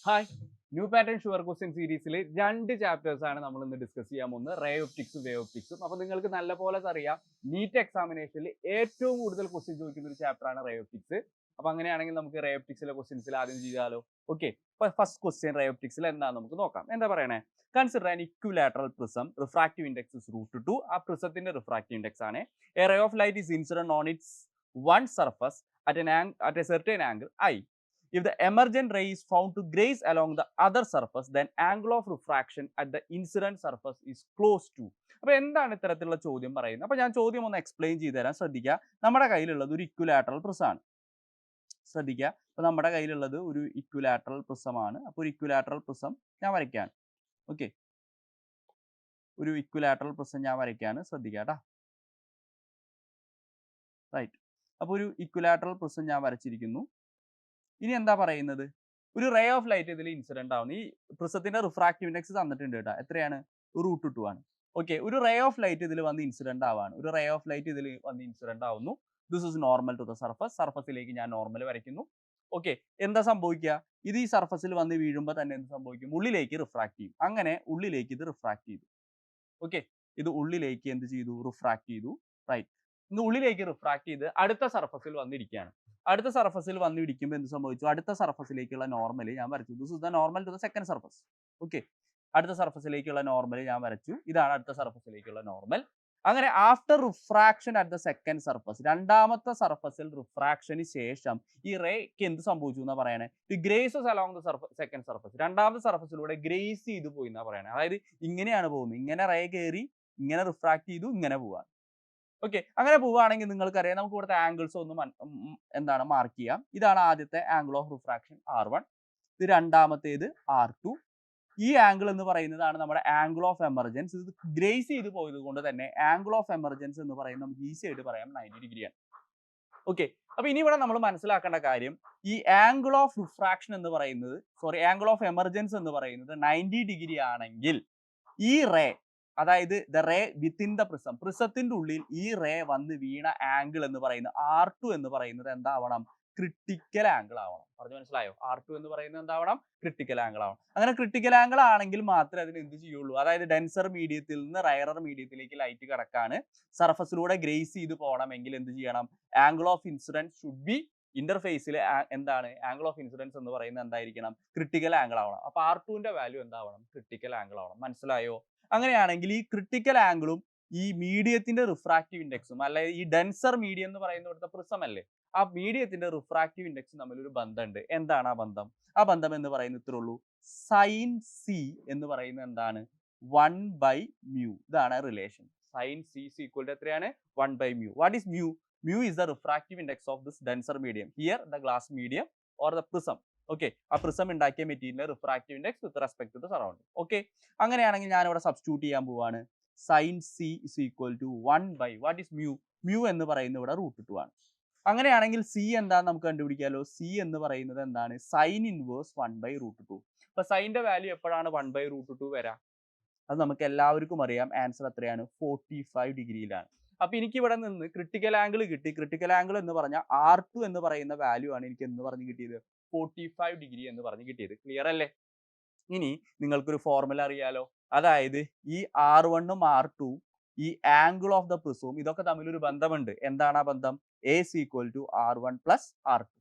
Hi, new pattern sure question സീരീസിൽ 2 chapters ആണ് നമ്മൾ ഇന്ന് ഡിസ്കസ് ചെയ്യാൻ പോകുന്നത്. റേ ഒപ്റ്റിക്സും വേ ഒപ്റ്റിക്സും. അപ്പോൾ നിങ്ങൾക്ക് നല്ലപോലെ അറിയാം, നീറ്റ് എക്സാമിനേഷനിൽ ഏറ്റവും കൂടുതൽ ക്വസ്റ്റ്യൻ ചോദിക്കുന്ന ഒരു ചാപ്റ്റർ ആണ് റേ ഒപ്റ്റിക്സ്. അപ്പോൾ അങ്ങനെയാണെങ്കിൽ നമുക്ക് റേ ഒപ്റ്റിക്സിലെ ക്വസ്റ്റ്യൻസിൽ ആദ്യം ചെയ്താലോ? ഓക്കെ, അപ്പോൾ ഫസ്റ്റ് ക്വസ്റ്റ്യൻ റേ ഒപ്റ്റിക്സിൽ എന്താണെന്ന് നമുക്ക് നോക്കാം. എന്താ പറയണേ? Consider an equilateral prism, refractive index is √2. ആ പ്രിസത്തിന്റെ റിഫ്രാക്റ്റീവ് ഇൻഡെക്സ് ആണ്. A ray of light is incident on its one surface at a certain angle I. If the emergent ray is found to graze along the other surface, then angle of refraction at the incident surface is close to. അപ്പോൾ എന്താണ് ഇത്തരത്തിലുള്ള ചോദ്യം പറയുന്നത്? അപ്പോൾ ഞാൻ ചോദ്യം ഒന്ന് explain ചെയ്തു തരാം. ശ്രദ്ധിക്കുക, നമ്മുടെ കയ്യിലുള്ളത് ഒരു ഇക്വിലാറ്ററൽ പ്രിസമാണ്. ശ്രദ്ധിക്കുക, അപ്പോൾ നമ്മുടെ കയ്യിലുള്ളത് ഒരു ഇക്വിലാറ്ററൽ പ്രിസമാണ്. അപ്പോൾ ഒരു ഇക്വിലാറ്ററൽ പ്രിസം ഞാൻ വരയ്ക്കുകയാണ്. ഓക്കെ, ഒരു ഇക്വിലാറ്ററൽ പ്രിസം ഞാൻ വരയ്ക്കുകയാണ്. ശ്രദ്ധിക്കുക കേട്ടോ. റൈറ്റ്, അപ്പോൾ ഒരു ഇക്വിലാറ്ററൽ പ്രിസം ഞാൻ വരച്ചിരിക്കുന്നു. ഇനി എന്താ പറയുന്നത്? ഒരു റേ ഓഫ് ലൈറ്റ് ഇതിൽ ഇൻസിഡന്റ് ആവുന്നു. ഈ പ്രിസത്തിന്റെ റിഫ്രാക്റ്റീവ് ഇൻഡെക്സ് തന്നിട്ടുണ്ട് കേട്ടോ. എത്രയാണ്? √2 ആണ്. ഓക്കെ, ഒരു റേ ഓഫ് ലൈറ്റ് ഇതിൽ വന്ന് ഇൻസിഡന്റ് ആവാണ്. ഒരു റേ ഓഫ് ലൈറ്റ് ഇതിൽ വന്ന് ഇൻസിഡന്റ് ആവുന്നു. This is normal to the surface. സർഫസിലേക്ക് ഞാൻ നോർമൽ വരയ്ക്കുന്നു. ഓക്കെ, എന്താ സംഭവിക്കുക? ഇത് ഈ സർഫസിൽ വന്ന് വീഴുമ്പോൾ തന്നെ എന്ത് സംഭവിക്കും? ഉള്ളിലേക്ക് റിഫ്രാക്ട് ചെയ്യും. അങ്ങനെ ഉള്ളിലേക്ക് ഇത് റിഫ്രാക്ട് ചെയ്തു. ഓക്കെ, ഇത് ഉള്ളിലേക്ക് എന്ത് ചെയ്തു? റിഫ്രാക്ട് ചെയ്തു. റൈറ്റ്, ഇന്ന് ഉള്ളിലേക്ക് റിഫ്രാക്ട് ചെയ്ത് അടുത്ത സർഫസിൽ വന്നിരിക്കുകയാണ്. അടുത്ത സർഫസിൽ വന്ന് ഇടിക്കുമ്പോൾ എന്ത് സംഭവിച്ചു? അടുത്ത സർഫസിലേക്കുള്ള നോർമൽ ഞാൻ വരച്ചു. This is the normal to the second surface. Okay, അടുത്ത സർഫസിലേക്കുള്ള നോർമൽ ഞാൻ വരച്ചു. ഇതാണ് അടുത്ത സർഫസിലേക്കുള്ള നോർമൽ. അങ്ങനെ after refraction at the second surface, രണ്ടാമത്തെ സർഫസിൽ റിഫ്രാക്ഷന് ശേഷം ഈ റേക്ക് എന്ത് സംഭവിച്ചു എന്നാ പറയണേ? The graces along the second surface. രണ്ടാമത്തെ സർഫസിലൂടെ ഗ്രേസ് ചെയ്തു പോയി എന്നാ പറയണേ. അതായത് ഇങ്ങനെയാണ് പോകുന്നത്. ഇങ്ങനെ റേ കയറി ഇങ്ങനെ റിഫ്രാക്ട് ചെയ്തു ഇങ്ങനെ പോവാണ്. ഓക്കെ, അങ്ങനെ പോവുകയാണെങ്കിൽ നിങ്ങൾക്കറിയാം, നമുക്ക് ഇവിടുത്തെ ആംഗിൾസ് ഒന്ന് എന്താണ് മാർക്ക് ചെയ്യാം. ഇതാണ് ആദ്യത്തെ ആംഗിൾ ഓഫ് റിഫ്രാക്ഷൻ R1. ഇത് രണ്ടാമത്തേത് R2. ഈ ആംഗിൾ എന്ന് പറയുന്നതാണ് നമ്മുടെ ആംഗിൾ ഓഫ് എമർജൻസ്. ഇത് ഗ്രേസ് ചെയ്ത് പോയത് കൊണ്ട് തന്നെ ആംഗിൾ ഓഫ് എമർജൻസ് എന്ന് പറയുന്നത് നമുക്ക് ഈസി ആയിട്ട് പറയാം 90 ഡിഗ്രിയാണ്. ഓക്കെ, അപ്പൊ ഇനി ഇവിടെ നമ്മൾ മനസ്സിലാക്കേണ്ട കാര്യം, ഈ ആംഗിൾ ഓഫ് റിഫ്രാക്ഷൻ എന്ന് പറയുന്നത്, ആംഗിൾ ഓഫ് എമർജൻസ് എന്ന് പറയുന്നത് 90 ഡിഗ്രി ആണെങ്കിൽ ഈ റേ, അതായത് ദ റേ വിത്തിൻ ദ പ്രിസത്തിന്റെ ഉള്ളിൽ ഈ റേ വന്ന് വീണ ആംഗിൾ എന്ന് പറയുന്നത് R2 എന്ന് പറയുന്നത് എന്താവണം? ക്രിട്ടിക്കൽ ആംഗിൾ ആവണം. പറഞ്ഞു മനസ്സിലായോ? R2 എന്ന് പറയുന്നത് എന്താവണം? ക്രിട്ടിക്കൽ ആംഗിൾ ആവണം. അങ്ങനെ ക്രിട്ടിക്കൽ ആംഗിൾ ആണെങ്കിൽ മാത്രമേ അതിന് എന്ത് ചെയ്യുള്ളൂ? അതായത് ഡെൻസർ മീഡിയത്തിൽ നിന്ന് റയറർ മീഡിയത്തിലേക്ക് ലൈറ്റ് കടക്കാണ്, സർഫസിലൂടെ ഗ്രേസ് ചെയ്ത് പോകണമെങ്കിൽ എന്ത് ചെയ്യണം? Angle of incidence should be ഇന്റർഫേസിൽ എന്താണ്? ആംഗിൾ ഓഫ് ഇൻസിഡൻസ് എന്ന് പറയുന്നത് എന്തായിരിക്കണം? ക്രിട്ടിക്കൽ ആംഗിൾ ആവണം. അപ്പൊ R2ന്റെ വാല്യൂ എന്താവണം? ക്രിട്ടിക്കൽ ആംഗിൾ ആവണം. മനസ്സിലായോ? അങ്ങനെയാണെങ്കിൽ ഈ ക്രിട്ടിക്കൽ ആംഗിളും ഈ മീഡിയത്തിന്റെ റിഫ്രാക്റ്റീവ് ഇൻഡെക്സും, അല്ലെങ്കിൽ ഈ ഡെൻസർ മീഡിയം എന്ന് പറയുന്ന ഇവിടുത്തെ പ്രിസം അല്ലേ, ആ മീഡിയത്തിന്റെ റിഫ്രാക്റ്റീവ് ഇൻഡെക്സും തമ്മിൽ ഒരു ബന്ധമുണ്ട്. എന്താണ് ആ ബന്ധം? ആ ബന്ധം എന്ന് പറയുന്നത് ഇത്രേ ഉള്ളൂ. സൈൻ സി എന്ന് പറയുന്നത് എന്താണ്? 1/μ. ഇതാണ് relation. Sine C equal to എത്രയാണ്? 1/μ. What is mu? Mu is the refractive index of this denser medium. Here the glass medium or the prism. Okay, ആ പ്രിസം ഉണ്ടാക്കിയ മെറ്റീരിയലിന്റെ refractive index with respect to the surrounding. Okay, അങ്ങനെയാണെങ്കിൽ ഞാൻ ഇവിടെ substitute ചെയ്യാൻ പോവാണ്. Sine C is equal to 1 what is mu? Mu എന്ന് പറയുന്നത് ഇവിടെ √2 ആണ്. അങ്ങനെയാണെങ്കിൽ സി എന്താന്ന് നമുക്ക് കണ്ടുപിടിക്കാമല്ലോ. സി എന്ന് പറയുന്നത് എന്താണ്? Sine inverse 1/√2. അപ്പൊ സൈന്റെ വാല്യൂ എപ്പോഴാണ് 1/√2 വരാം? അത് നമുക്ക് എല്ലാവർക്കും അറിയാം. ആൻസർ എത്രയാണ്? 45 ഡിഗ്രിയിലാണ്. അപ്പൊ എനിക്ക് ഇവിടെ നിന്ന് ക്രിട്ടിക്കൽ ആംഗിൾ കിട്ടി. ക്രിട്ടിക്കൽ ആംഗിൾ എന്ന് പറഞ്ഞാൽ R2 എന്ന് പറയുന്ന വാല്യൂ ആണ് എനിക്ക് എന്ന് പറഞ്ഞ് കിട്ടിയത്? 45 ഡിഗ്രി എന്ന് പറഞ്ഞ് കിട്ടിയത്. ക്ലിയർ അല്ലേ? ഇനി നിങ്ങൾക്കൊരു ഫോർമുല അറിയാലോ. അതായത് ഈ R1ഉം R2 ഈ ആംഗിൾ ഓഫ് ദ പ്രിസവും ഇതൊക്കെ തമ്മിൽ ഒരു ബന്ധമുണ്ട്. എന്താണ് ആ ബന്ധം? A is equal to R1 plus R2.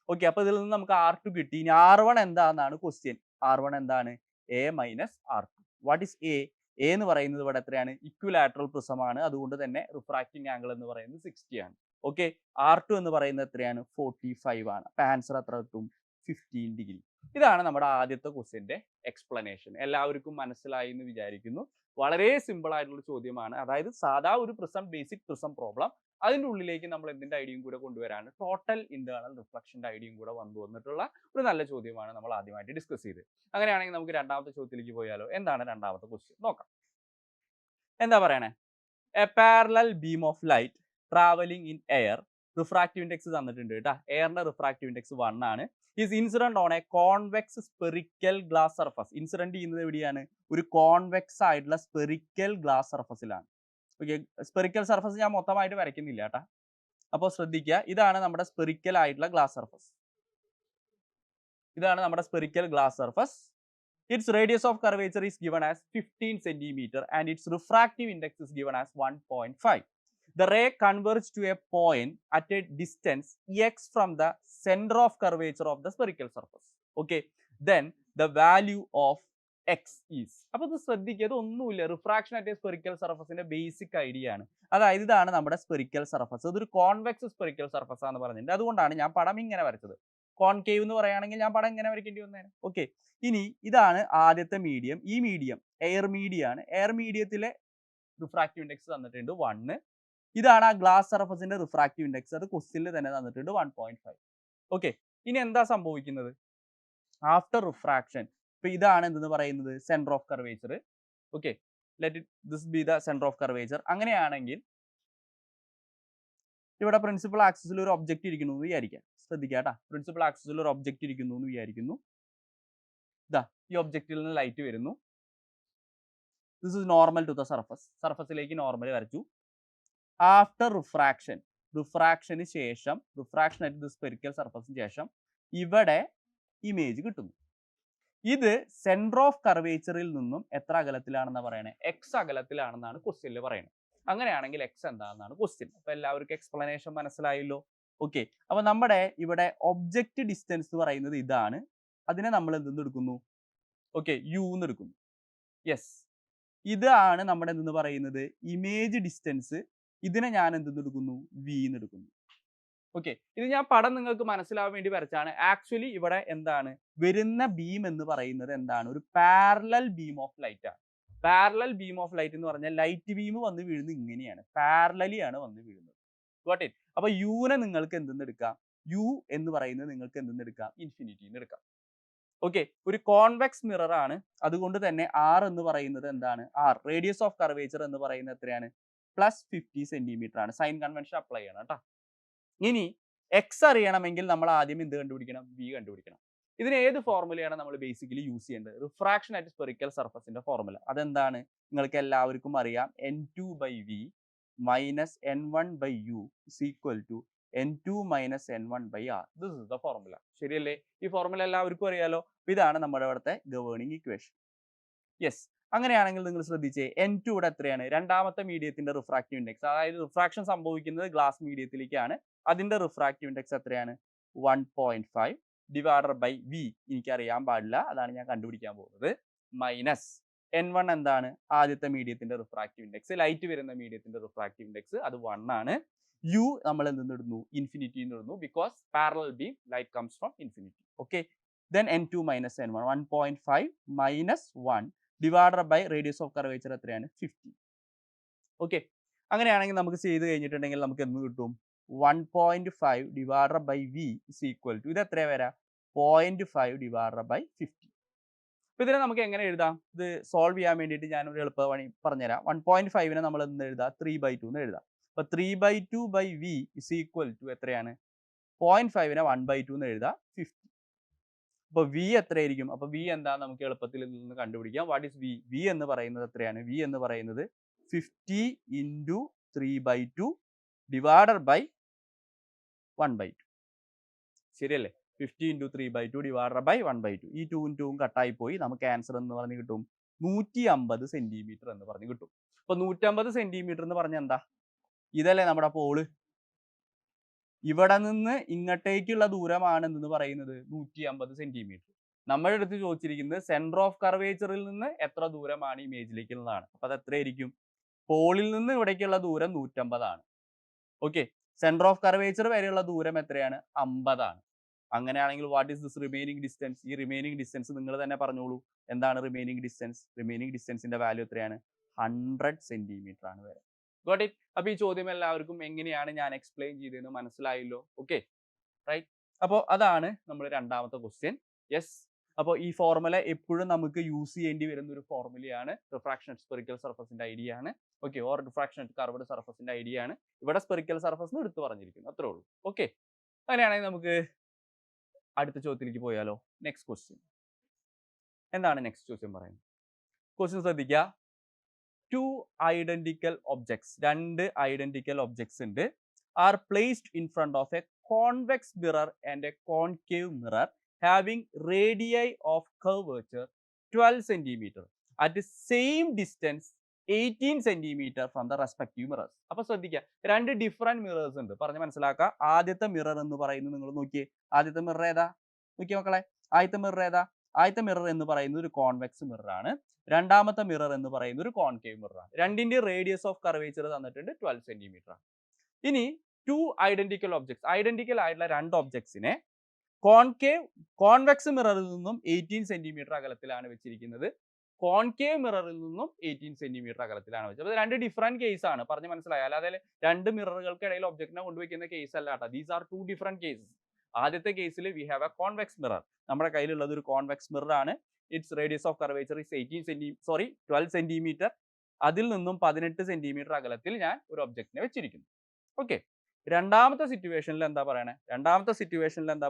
Okay, അപ്പൊ ഇതിൽ നിന്ന് നമുക്ക് R2 കിട്ടി. ഇനി R1 എന്താണെന്നാണ് ക്വസ്റ്റ്യൻ. R1 എന്താണ്? A minus R2. What is A? A എന്ന് പറയുന്നത് ഇവിടെ എത്രയാണ്? ഇക്വിലാറ്ററൽ പ്രിസമാണ്. അതുകൊണ്ട് തന്നെ റിഫ്രാക്റ്റിംഗ് ആംഗിൾ എന്ന് പറയുന്നത് 60 ആണ്. ഓക്കെ, R2 എന്ന് പറയുന്നത് എത്രയാണ്? 45 ആണ്. അപ്പൊ ആൻസർ എത്ര കിട്ടും? 15 ഡിഗ്രി. ഇതാണ് നമ്മുടെ ആദ്യത്തെ ക്വസ്റ്റ്യന്റെ എക്സ്പ്ലനേഷൻ. എല്ലാവർക്കും മനസ്സിലായി എന്ന് വിചാരിക്കുന്നു. വളരെ സിമ്പിൾ ആയിട്ടുള്ള ചോദ്യമാണ്. അതായത് സാധാ ഒരു ബേസിക് പ്രിസം പ്രോബ്ലം, അതിൻ്റെ ഉള്ളിലേക്ക് നമ്മൾ എന്തിന്റെ ഐഡിയയും കൂടെ കൊണ്ടുവരാണ്? ടോട്ടൽ ഇന്റേണൽ റിഫ്ലക്ഷന്റെ ഐഡിയയും കൂടെ വന്നിട്ടുള്ള ഒരു നല്ല ചോദ്യമാണ് നമ്മൾ ആദ്യമായിട്ട് ഡിസ്കസ് ചെയ്തത്. അങ്ങനെയാണെങ്കിൽ നമുക്ക് രണ്ടാമത്തെ ചോദ്യത്തിലേക്ക് പോയാലോ. എന്താണ് രണ്ടാമത്തെ ക്വസ്റ്റ്യൻ? നോക്കാം. എന്താ പറയണേ? A parallel beam of light travelling in air, refractive index തന്നിട്ടുണ്ട് കേട്ടോ. എയറിന്റെ റിഫ്രാക്റ്റീവ് ഇൻഡെക്സ് 1 ആണ്. Is incident on a convex spherical glass surface. Incident ചെയ്യുന്നത് എവിടെയാണ്? ഒരു കോൺവെക്സ് ആയിട്ടുള്ള സ്പെറിക്കൽ ഗ്ലാസ് സർഫസിലാണ്. ഓക്കെ, സ്പെറിക്കൽ സർഫസ് ഞാൻ മൊത്തമായിട്ട് വരയ്ക്കുന്നില്ല കേട്ടാ. അപ്പോൾ ശ്രദ്ധിക്കുക, ഇതാണ് നമ്മുടെ സ്പെറിക്കൽ ആയിട്ടുള്ള ഗ്ലാസ് സർഫസ്. ഇതാണ് നമ്മുടെ spherical glass surface. Its radius of curvature is given as 15 centimeter and its refractive index is given as 1.5. The ray converges to a point at a distance x from the center of curvature of the spherical surface. Okay, then the value of x is. അപ്പോൾ ഇത് ശ്രദ്ധിക്കുക, ഇതൊന്നുമില്ല, refraction at spherical സർഫസിന്റെ basic idea ആണ്. അതായത് ഇതാണ് നമ്മുടെ spherical surface, ഇതൊരു കോൺവെക്സ് സ്പെറിക്കൽ സർഫസ് ആണെന്ന് പറഞ്ഞിട്ടുണ്ട്. അതുകൊണ്ടാണ് ഞാൻ പടം ഇങ്ങനെ വരച്ചത്. കോൺകേവ് എന്ന് പറയുകയാണെങ്കിൽ ഞാൻ പടം ഇങ്ങനെ വരയ്ക്കേണ്ടി വന്നേനെ. ഓക്കെ, ഇനി ഇതാണ് ആദ്യത്തെ മീഡിയം. ഈ മീഡിയം എയർ മീഡിയം ആണ്. എയർ മീഡിയത്തിലെ റിഫ്രാക്റ്റീവ് ഇൻഡെക്സ് തന്നിട്ടുണ്ട് 1. ഇതാണ് ആ ഗ്ലാസ് സർഫസിന്റെ റിഫ്രാക്റ്റീവ് ഇൻഡെക്സ്, അത് ക്വസ്റ്റ്യനിൽ തന്നെ തന്നിട്ടുണ്ട് 1.5. ഓക്കെ, ഇനി എന്താ സംഭവിക്കുന്നത് ആഫ്റ്റർ റിഫ്രാക്ഷൻ? ഇപ്പൊ ഇതാണ് എന്തെന്ന് പറയുന്നത് centre of curvature. Okay, let this B the centre of curvature. അങ്ങനെയാണെങ്കിൽ ഇവിടെ പ്രിൻസിപ്പൽ ആക്സിസിൽ ഒരു ഒബ്ജക്റ്റ് ഇരിക്കുന്നു എന്ന് വിചാരിക്കാം. ശ്രദ്ധിക്കുക കേട്ടോ, പ്രിൻസിപ്പൽ ആക്സിസിൽ ഒരു ഒബ്ജക്റ്റ് ഇരിക്കുന്നു എന്ന് വിചാരിക്കുന്നു. ഇതാ ഈ ഒബ്ജക്റ്റിൽ നിന്ന് ലൈറ്റ് വരുന്നു. This is normal to the surface. സർഫസിലേക്ക് നോർമൽ വരച്ചു. ആഫ്റ്റർ റിഫ്രാക്ഷൻ, റിഫ്രാക്ഷന് ശേഷം, റിഫ്രാക്ഷൻ അറ്റ് ദി സ്പെറിക്കൽ സർഫസിന് ശേഷം ഇവിടെ ഇമേജ് കിട്ടുന്നു. ഇത് സെന്റർ ഓഫ് കർവേച്ചറിൽ നിന്നും എത്ര അകലത്തിലാണെന്ന് പറയണേ? എക്സ് അകലത്തിലാണെന്നാണ് ക്വസ്റ്റ്യനിൽ പറയുന്നത്. അങ്ങനെയാണെങ്കിൽ എക്സ് എന്താണെന്നാണ് ക്വസ്റ്റ്യൻ. അപ്പൊ എല്ലാവർക്കും എക്സ്പ്ലനേഷൻ മനസ്സിലായല്ലോ. ഓക്കെ, അപ്പൊ നമ്മുടെ ഇവിടെ ഒബ്ജക്റ്റ് ഡിസ്റ്റൻസ് എന്ന് പറയുന്നത് ഇതാണ്. അതിനെ നമ്മൾ എന്തെന്ന് എടുക്കുന്നു? ഓക്കെ, യു എന്ന് എടുക്കുന്നു. യെസ്, ഇതാണ് നമ്മുടെ എന്തെന്ന് പറയുന്നത് ഇമേജ് ഡിസ്റ്റൻസ്. ഇതിനെ ഞാൻ എന്തെന്ന് എടുക്കുന്നു? വി എന്ന് എടുക്കുന്നു. ഓക്കെ, ഇത് ഞാൻ പടം നിങ്ങൾക്ക് മനസ്സിലാവാൻ വേണ്ടി വരച്ചാണ്. ആക്ച്വലി ഇവിടെ എന്താണ് വരുന്ന ബീം എന്ന് പറയുന്നത് എന്താണ്? ഒരു പാരലൽ ബീം ഓഫ് ലൈറ്റ് ആണ്. പാരലൽ ബീം ഓഫ് ലൈറ്റ് എന്ന് പറഞ്ഞാൽ ലൈറ്റ് ബീം വന്ന് വീഴുന്നത് ഇങ്ങനെയാണ്, പാരലലി ആണ് വന്ന് വീഴുന്നത്. Got it? അപ്പൊ യുനെ നിങ്ങൾക്ക് എന്തെന്ന് എടുക്കാം? യു എന്ന് പറയുന്നത് നിങ്ങൾക്ക് എന്തെന്ന് എടുക്കാം? ഇൻഫിനിറ്റി എടുക്കാം. ഓക്കെ, ഒരു കോൺവെക്സ് മിറർ ആണ്. അതുകൊണ്ട് തന്നെ ആർ എന്ന് പറയുന്നത് എന്താണ്? ആർ റേഡിയസ് ഓഫ് കർവേച്ചർ എന്ന് പറയുന്നത് എത്രയാണ്? +50 സെന്റിമീറ്റർ ആണ്. സൈൻ കൺവെൻഷൻ അപ്ലൈ ചെയ്യണം കേട്ടോ. ഇനി എക്സ് അറിയണമെങ്കിൽ നമ്മൾ ആദ്യം എന്ത് കണ്ടുപിടിക്കണം? വി കണ്ടുപിടിക്കണം. ഇതിന് ഏത് ഫോർമുലയാണ് നമ്മൾ ബേസിക്കലി യൂസ് ചെയ്യേണ്ടത്? റിഫ്രാക്ഷൻ അറ്റ് സ്പെറിക്കൽ സർഫസിന്റെ ഫോർമുല. അതെന്താണ്? നിങ്ങൾക്ക് എല്ലാവർക്കും അറിയാം. N2/V - N1/U = N2 - N1/R. This is the formula. ശരിയല്ലേ? ഈ ഫോർമുല എല്ലാവർക്കും അറിയാലോ. ഇതാണ് നമ്മുടെ ഇവിടുത്തെ ഗവേണിംഗ് ഇക്വേഷൻ. യെസ്, അങ്ങനെയാണെങ്കിൽ നിങ്ങൾ ശ്രദ്ധിച്ചേ, N2 ഇവിടെ എത്രയാണ്? രണ്ടാമത്തെ മീഡിയത്തിന്റെ റിഫ്രാക്റ്റീവ് ഇൻഡെക്സ്. അതായത് റിഫ്രാക്ഷൻ സംഭവിക്കുന്നത് ഗ്ലാസ് മീഡിയത്തിലേക്കാണ്. അതിന്റെ റിഫ്രാക്റ്റീവ് ഇൻഡെക്സ് എത്രയാണ്? 1.5 / V എനിക്കറിയാൻ പാടില്ല, അതാണ് ഞാൻ കണ്ടുപിടിക്കാൻ പോകുന്നത്. മൈനസ് N1 എന്താണ്? ആദ്യത്തെ മീഡിയത്തിന്റെ റിഫ്രാക്റ്റീവ് ഇൻഡെക്സ്, ലൈറ്റ് വരുന്ന മീഡിയത്തിന്റെ റിഫ്രാക്റ്റീവ് ഇൻഡെക്സ്, അത് 1 ആണ്. യു നമ്മൾ എന്തെന്നിടുന്നു? ഇൻഫിനിറ്റി ഇടുന്നു. Because parallel beam light comes from infinity. Okay, then N2 - N1 1.5 - 1 / radius of curvature എത്രയാണ്? 50. ഓക്കെ, അങ്ങനെയാണെങ്കിൽ നമുക്ക് ചെയ്ത് കഴിഞ്ഞിട്ടുണ്ടെങ്കിൽ നമുക്ക് എന്ത് കിട്ടും? 1.5 / V = ഇത് എത്ര വരാം? 0.5 / 50. അപ്പൊ ഇതിനെ നമുക്ക് എങ്ങനെ എഴുതാം? ഇത് സോൾവ് ചെയ്യാൻ വേണ്ടിയിട്ട് ഞാൻ ഒരു എളുപ്പ വഴി പറഞ്ഞുതരാം. 1.5നെ നമ്മൾ എന്ത് എഴുതാം? 3/2 എന്ന് എഴുതാം. അപ്പൊ 3/2/V = എത്രയാണ്? 0.5നെ 1/2 എന്ന് എഴുതാം, 50. അപ്പൊ വി എത്രയായിരിക്കും? അപ്പൊ വി എന്താ നമുക്ക് എളുപ്പത്തിൽ നിന്ന് കണ്ടുപിടിക്കാം. What is V? വി എന്ന് പറയുന്നത് എത്രയാണ്? വി എന്ന് പറയുന്നത് 50 × 3/2 / 1/2. ശരിയല്ലേ? 50 × 3/2 / 1/2. ഈ 2ഉം 2ഉം കട്ടായി പോയി. നമുക്ക് ആൻസർ എന്ന് പറഞ്ഞ് കിട്ടും 150 സെന്റിമീറ്റർ എന്ന് പറഞ്ഞ് കിട്ടും. അപ്പൊ 150 സെന്റിമീറ്റർ എന്ന് പറഞ്ഞാൽ എന്താ? ഇതല്ലേ നമ്മുടെ പോള്. ഇവിടെ നിന്ന് ഇങ്ങോട്ടേക്കുള്ള ദൂരമാണ് എന്ന് പറയുന്നത് 150 സെന്റിമീറ്റർ. നമ്മുടെ അടുത്ത് ചോദിച്ചിരിക്കുന്നത് സെന്റർ ഓഫ് കർവേച്ചറിൽ നിന്ന് എത്ര ദൂരമാണ് ഇമേജിലേക്കുള്ളതാണ്. അപ്പൊ അത് എത്രയായിരിക്കും? പോളിൽ നിന്ന് ഇവിടേക്കുള്ള ദൂരം 150 ആണ്. ഓക്കെ, സെന്റർ ഓഫ് കർവേച്ചർ വരെയുള്ള ദൂരം എത്രയാണ്? 50 ആണ്. അങ്ങനെയാണെങ്കിൽ what is this remaining distance? ഈ റിമൈനിങ് ഡിസ്റ്റൻസ് നിങ്ങൾ തന്നെ പറഞ്ഞോളൂ. എന്താണ് റിമൈനിങ് ഡിസ്റ്റൻസ്? റിമൈനിങ് ഡിസ്റ്റൻസിന്റെ വാല്യൂ എത്രയാണ്? 100 സെന്റിമീറ്റർ ആണ് വരെ. Got it? അപ്പൊ ഈ ചോദ്യം എല്ലാവർക്കും എങ്ങനെയാണ് ഞാൻ എക്സ്പ്ലെയിൻ ചെയ്തതെന്ന് മനസ്സിലായല്ലോ. Okay, right. അപ്പോൾ അതാണ് നമ്മൾ രണ്ടാമത്തെ ക്വസ്റ്റ്യൻ. യെസ്, അപ്പോൾ ഈ ഫോർമുല എപ്പോഴും നമുക്ക് യൂസ് ചെയ്യേണ്ടി വരുന്ന ഒരു ഫോർമുലയാണ്. റിഫ്രാക്ഷൻ അറ്റ് സ്പെറിക്കൽ സർഫസിന്റെ ഐഡിയ ആണ്. Okay, or refraction at curved സർഫസിന്റെ ഐഡിയ ആണ്. ഇവിടെ സ്പെറിക്കൽ സർഫസ് എന്ന് എടുത്തു പറഞ്ഞിരിക്കുന്നു, അത്രേ ഉള്ളൂ. ഓക്കെ, അങ്ങനെയാണെങ്കിൽ നമുക്ക് അടുത്ത ചോദ്യത്തിലേക്ക് പോയാലോ. നെക്സ്റ്റ് ക്വസ്റ്റ്യൻ എന്താണ്? നെക്സ്റ്റ് ക്വസ്റ്റ്യൻ പറയുന്നത്, ക്വസ്റ്റ്യൻ ശ്രദ്ധിക്കുക. 2 identical objects, രണ്ട് identical objects ഉണ്ട്, are placed in front of a convex mirror and a concave mirror having radii of curvature 12 centimeter at the same distance 18 centimeter from the respective mirrors. അപ്പോൾ ശ്രദ്ധിക്കുക, രണ്ട് different mirrors ഉണ്ട്. പറഞ്ഞ് മനസ്സിലാക്കുക. ആദ്യത്തെ mirror എന്ന് പറയുന്നത് നിങ്ങൾ നോക്കിയേ, ആദ്യത്തെ മിറർ ഏതാ? നോക്കിയേ മക്കളെ, ആദ്യത്തെ മിറർ ഏതാ? ആദ്യത്തെ മിറർ എന്ന് പറയുന്നത് ഒരു കോൺവെക്സ് മിറർ ആണ്. രണ്ടാമത്തെ മിറർ എന്ന് പറയുന്നത് ഒരു കോൺകേവ് മിറർ ആണ്. രണ്ടിന്റെ റേഡിയസ് ഓഫ് കർവേച്ചർ തന്നിട്ടുണ്ട് 12 സെന്റിമീറ്റർ ആണ്. ഇനി ടു ഐഡന്റിക്കൽ ഒബ്ജക്ട്സ്, ഐഡന്റിക്കൽ ആയിട്ടുള്ള രണ്ട് ഒബ്ജക്ട്സിനെ കോൺവെക്സ് മിററിൽ നിന്നും 18 സെന്റിമീറ്റർ അകലത്തിലാണ് വെച്ചിരിക്കുന്നത്. കോൺകേവ് മിററിൽ നിന്നും 18 സെന്റിമീറ്റർ അകലത്തിലാണ് വെച്ചത്. അപ്പോൾ രണ്ട് ഡിഫറെന്റ് കേസ് ആണ്. പറഞ്ഞ് മനസ്സിലായി? അല്ലാതെ രണ്ട് മിററുകൾക്കിടയിൽ ഒബ്ജക്റ്റിനെ കൊണ്ടുവയ്ക്കുന്ന കേസ് അല്ല കേട്ടോ. These are two different cases. ആദ്യത്തെ കേസിൽ we have a convex mirror. നമ്മുടെ കയ്യിലുള്ളത് ഒരു കോൺവെക്സ് മിറർ ആണ്. Its radius of curvature is 12 centimetre. അതിൽ നിന്നും 18 സെന്റിമീറ്റർ അകലത്തിൽ ഞാൻ ഒരു ഒബ്ജക്റ്റിനെ വെച്ചിരിക്കുന്നു. ഓക്കെ. രണ്ടാമത്തെ സിറ്റുവേഷനിൽ എന്താ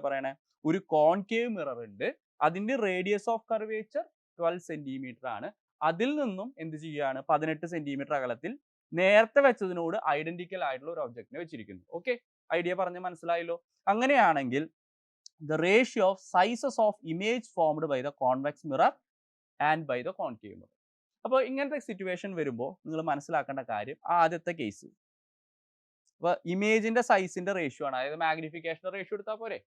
പറയണേ? ഒരു കോൺകേവ് മിറർ ഉണ്ട്. അതിന്റെ റേഡിയസ് ഓഫ് കർവേച്ചർ 12 സെന്റിമീറ്റർ ആണ്. അതിൽ നിന്നും എന്ത് ചെയ്യാണ്? 18 സെന്റിമീറ്റർ അകലത്തിൽ നേരത്തെ വെച്ചതിനോട് ഐഡന്റിക്കൽ ആയിട്ടുള്ള ഒരു ഒബ്ജക്റ്റിനെ വെച്ചിരിക്കുന്നു. ഓക്കെ, ഐഡിയ പറഞ്ഞ് മനസ്സിലായല്ലോ. അങ്ങനെയാണെങ്കിൽ the ratio of sizes of image formed by the convex mirror and by the concave mirror. അപ്പോൾ ഇങ്ങനത്തെ സിറ്റുവേഷൻ വരുമ്പോൾ നിങ്ങൾ മനസ്സിലാക്കേണ്ട കാര്യം, ആദ്യത്തെ കേസ് അപ്പോൾ ഇമേജിന്റെ സൈസിന്റെ റേഷ്യോ ആണ്, അതായത് മാഗ്നിഫിക്കേഷന്റെ റേഷ്യോ എടുത്താൽ പോരെ.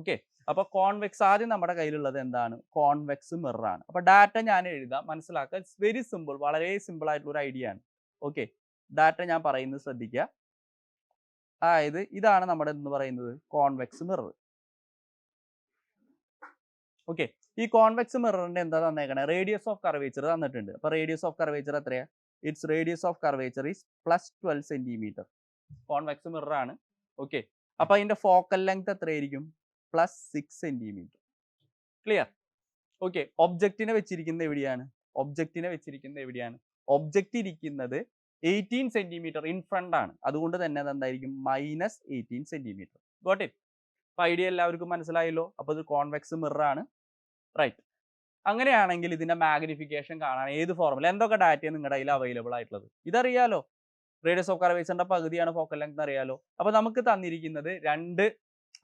ഓക്കെ, അപ്പോൾ കോൺവെക്സ് ആദ്യം നമ്മുടെ കയ്യിലുള്ളത് എന്താണ്? കോൺവെക്സ് മിറർ ആണ്. അപ്പോൾ ഡാറ്റ ഞാൻ എഴുതാം, മനസ്സിലാക്കുക. ഇറ്റ്സ് വെരി സിമ്പിൾ, വളരെ സിമ്പിൾ ആയിട്ടുള്ള ഒരു ഐഡിയ ആണ്. ഓക്കെ, ഡാറ്റ ഞാൻ പറയുന്നത് ശ്രദ്ധിക്കുക. അതായത് ഇതാണ് നമ്മുടെ എന്ന് പറയുന്നത് കോൺവെക്സ് മിറർ. ഓക്കെ, ഈ കോൺവെക്സ് മിററിന്റെ എന്താ തന്നേക്കണേ? റേഡിയസ് ഓഫ് കർവേച്ചർ തന്നിട്ടുണ്ട്. അപ്പൊ റേഡിയസ് ഓഫ് കർവേച്ചർ എത്രയാ? It's radius of curvature is +12 centimetre. Convex mirror ആണ്. ഓക്കെ, അപ്പൊ അതിന്റെ ഫോക്കൽ ലെങ്ത് എത്രയായിരിക്കും? +6 സെന്റിമീറ്റർ. ക്ലിയർ? ഓക്കെ, ഒബ്ജക്റ്റിനെ വെച്ചിരിക്കുന്നത് എവിടെയാണ്? ഒബ്ജക്റ്റ് ഇരിക്കുന്നത് 18 സെന്റിമീറ്റർ ഇൻ ഫ്രണ്ട് ആണ്. അതുകൊണ്ട് തന്നെ അതെന്തായിരിക്കും? -18 സെന്റിമീറ്റർ. Got it? അപ്പൊ ഐഡിയ എല്ലാവർക്കും മനസ്സിലായല്ലോ. അപ്പൊ ഇത് കോൺവെക്സ് മിറർ ആണ്. റൈറ്റ്. അങ്ങനെയാണെങ്കിൽ ഇതിന്റെ മാഗ്നിഫിക്കേഷൻ കാണാൻ ഏത് ഫോർമുല, എന്തൊക്കെ ഡാറ്റയാണ് നിങ്ങളുടെ കയ്യിൽ അവൈലബിൾ ആയിട്ടുള്ളത്? ഇതറിയാലോ. റേഡിയസ് ഓഫ് കർവേച്ചറിന്റെ പകുതിയാണ് ഫോക്കൽ ലെങ്ത് അറിയാലോ. അപ്പൊ നമുക്ക് തന്നിരിക്കുന്നത് രണ്ട്